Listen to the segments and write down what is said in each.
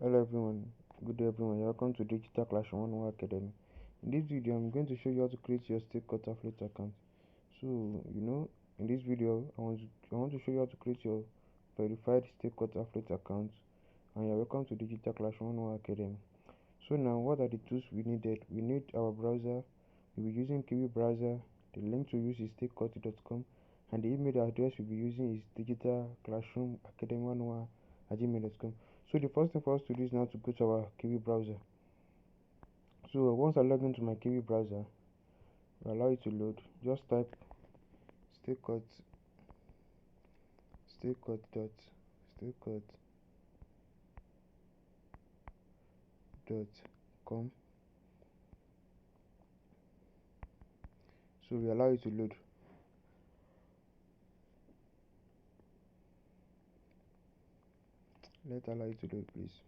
Hello everyone, good day everyone, welcome to Digital Classroom 101 Academy. In this video, I'm going to show you how to create your StakeCut affiliate account. So, in this video, I want to show you how to create your verified StakeCut affiliate account, and you're welcome to Digital Classroom 101 Academy. So now, what are the tools we needed? We need our browser. We'll be using Kiwi browser. The link to use is stakecut.com, and the email address we'll be using is digitalclassroomacademy101@gmail.com. So the first thing for us to do is now to go to our Kiwi browser. So once I log into my Kiwi browser, I'll allow it to load. Just type stakecut stakecut.com. So we allow it to load. Let's allow it to load, please.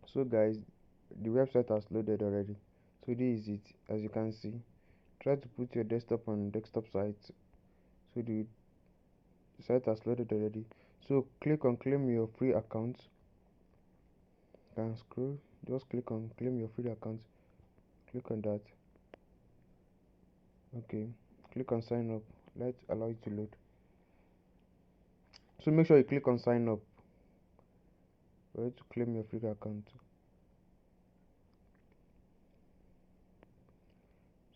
So guys, the website has loaded already. So this is it. As you can see, try to put your desktop on desktop site. So the site has loaded already. So click on claim your free account. You can scroll, just click on claim your free account. Click on that. Okay, click on sign up. Let's allow it to load. So make sure you click on sign up for you to claim your free account.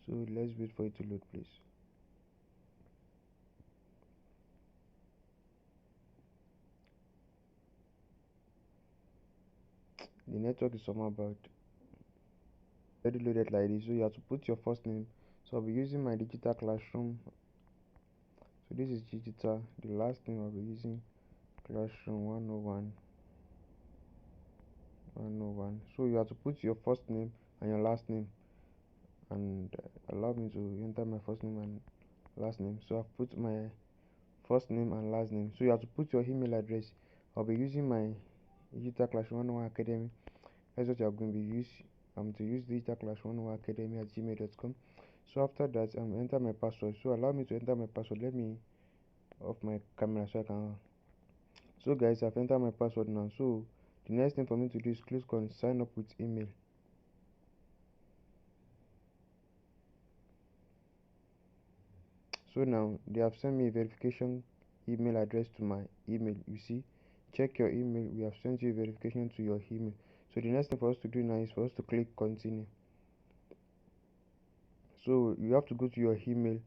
So let's wait for it to load, please. The network is somehow bad. Already loaded like this, so you have to put your first name. So I'll be using my digital classroom. So this is digital. The last name I'll be using classroom 101. So you have to put your first name and your last name, and allow me to enter my first name and last name. So I've put my first name and last name. So you have to put your email address. I'll be using my digital classroom 101 academy. That's what you're going to be using. I'm to use digital classroom 101 academy@gmail.com. So after that, I'm enter my password. So allow me to enter my password. Let me off my camera so I can. So guys, I've entered my password now. So the next thing for me to do is click on sign up with email. So now they have sent me a verification email address to my email. You see, check your email. We have sent you a verification to your email. So the next thing for us to do now is for us to click continue. So you have to go to your email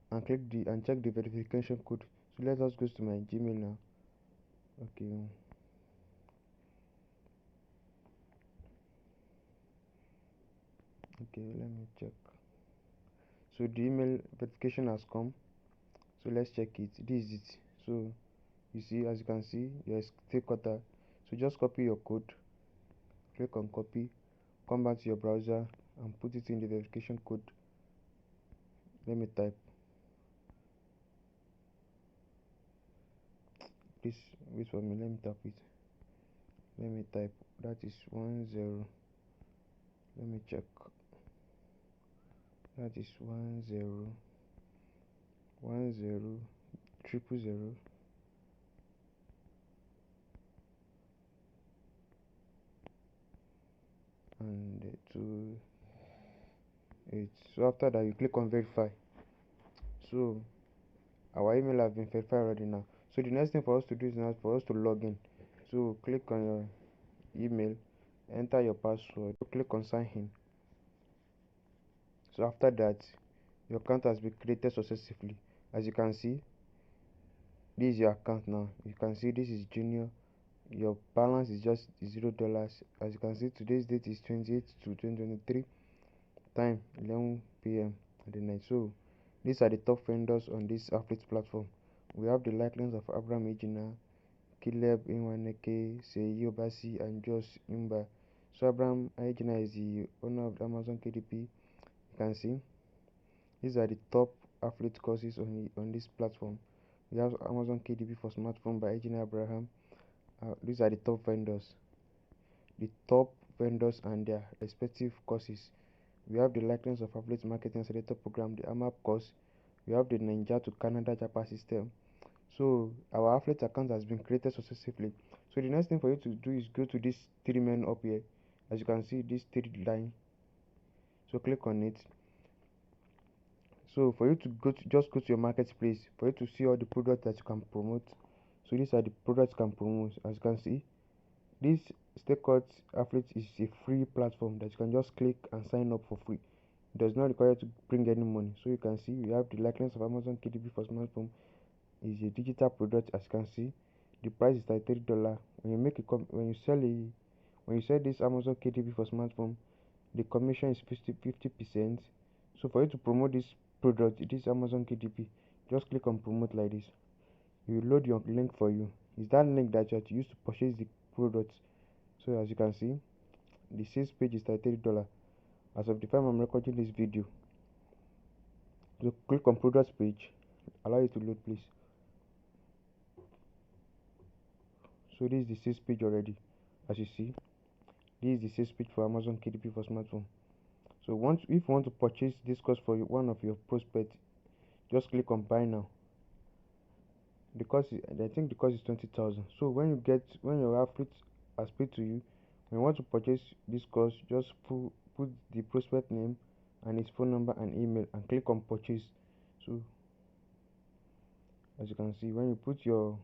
and click and check the verification code. So let us go to my Gmail now. Okay. Okay, let me check. So the email verification has come. So let's check it. This is it. So you see, as you can see, yes, take quarter. So just copy your code, click on copy, come back to your browser and put it in the verification code. Let me type. Please wait for me. Let me type it. Let me type. That is 10. Let me check. That is 10 000 and 28. So after that, you click on verify. So our email has been verified already now. So the next thing for us to do is now for us to log in. So click on your email, enter your password, click on sign in. So after that, your account has been created successfully. As you can see, this is your account now. You can see this is junior. Your balance is just $0. As you can see, today's date is 28/2/2023, time 11 p.m. at the night. So these are the top vendors on this affiliate platform. We have the likeness of Abraham Ejina, Caleb Inwaneke, Seyi Obasi, and Josh Imba. So Abraham Ejina is the owner of the Amazon KDP. You can see these are the top affiliate courses on this platform. We have Amazon KDP for smartphone by Ejina Abraham. These are the top vendors. The top vendors and their respective courses. We have the likeness of affiliate marketing accelerator program, the AMAP course. We have the Ninja to Canada Japa system. So our affiliate account has been created successfully. So the next thing for you to do is go to this three men up here. As you can see, this three line. So click on it. So for you to just go to your marketplace, for you to see all the products that you can promote. So these are the products you can promote. As you can see, this StayCut affiliate is a free platform that you can just click and sign up for free. It does not require you to bring any money. So you can see we have the likeness of Amazon KDP for smartphone. Is a digital product. As you can see, the price is $33. When you when you sell this Amazon KDP for smartphone, the commission is 50%. So for you to promote this product, this Amazon KDP, just click on promote like this. It will load your link for you. It's that link that you have to use to purchase the product. So as you can see, the sales page is $33 as of the time I'm recording this video. So click on products page, allow it to load please. So this is the sales page already. As you see, this is the sales page for Amazon KDP for smartphone. So if you want to purchase this course for one of your prospects, just click on buy now. The cost is, I think the cost is 20,000. So when your affiliate has paid to you, when you want to purchase this course, just put the prospect name and his phone number and email and click on purchase. So as you can see, when you put your